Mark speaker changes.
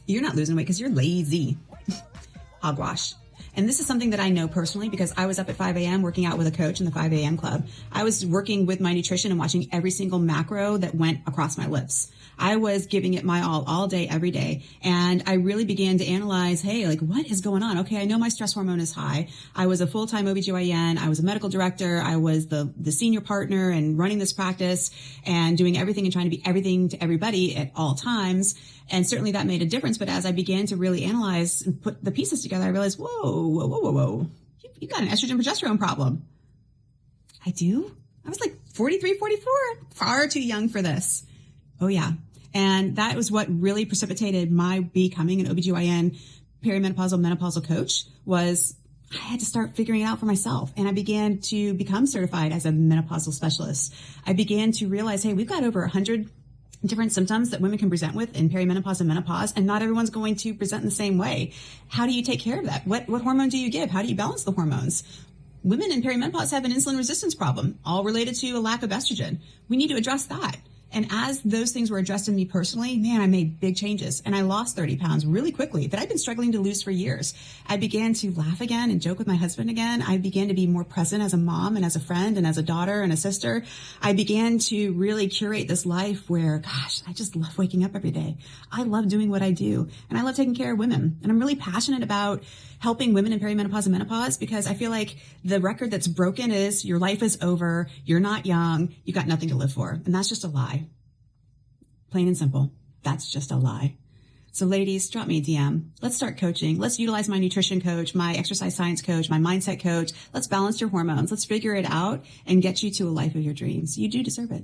Speaker 1: You're not losing weight because you're lazy. Hogwash. And this is something that I know personally because I was up at 5 a.m. working out with a coach in the 5 a.m. club. I was working with my nutrition and watching every single macro that went across my lips. I was giving it my all day, every day. And I really began to analyze, hey, like, what is going on? Okay, I know my stress hormone is high. I was a full-time OBGYN. I was a medical director. I was the senior partner and running this practice and doing everything and trying to be everything to everybody at all times. And certainly that made a difference. But as I began to really analyze and put the pieces together, I realized, whoa. You got an estrogen progesterone problem. I do? I was like 43, 44, far too young for this. Oh yeah. And that was what really precipitated my becoming an OBGYN perimenopausal menopausal coach. Was I had to start figuring it out for myself. And I began to become certified as a menopausal specialist. I began to realize, hey, we've got over 100 different symptoms that women can present with in perimenopause and menopause, and not everyone's going to present in the same way. How do you take care of that? What hormone do you give? How do you balance the hormones? Women in perimenopause have an insulin resistance problem, all related to a lack of estrogen. We need to address that. And as those things were addressed in me personally, man, I made big changes and I lost 30 pounds really quickly that I'd been struggling to lose for years. I began to laugh again and joke with my husband again. I began to be more present as a mom and as a friend and as a daughter and a sister. I began to really curate this life where, gosh, I just love waking up every day. I love doing what I do and I love taking care of women. And I'm really passionate about helping women in perimenopause and menopause because I feel like the record that's broken is your life is over, you're not young, you got nothing to live for. And that's just a lie. Plain and simple. That's just a lie. So ladies, drop me a DM. Let's start coaching. Let's utilize my nutrition coach, my exercise science coach, my mindset coach. Let's balance your hormones. Let's figure it out and get you to a life of your dreams. You do deserve it.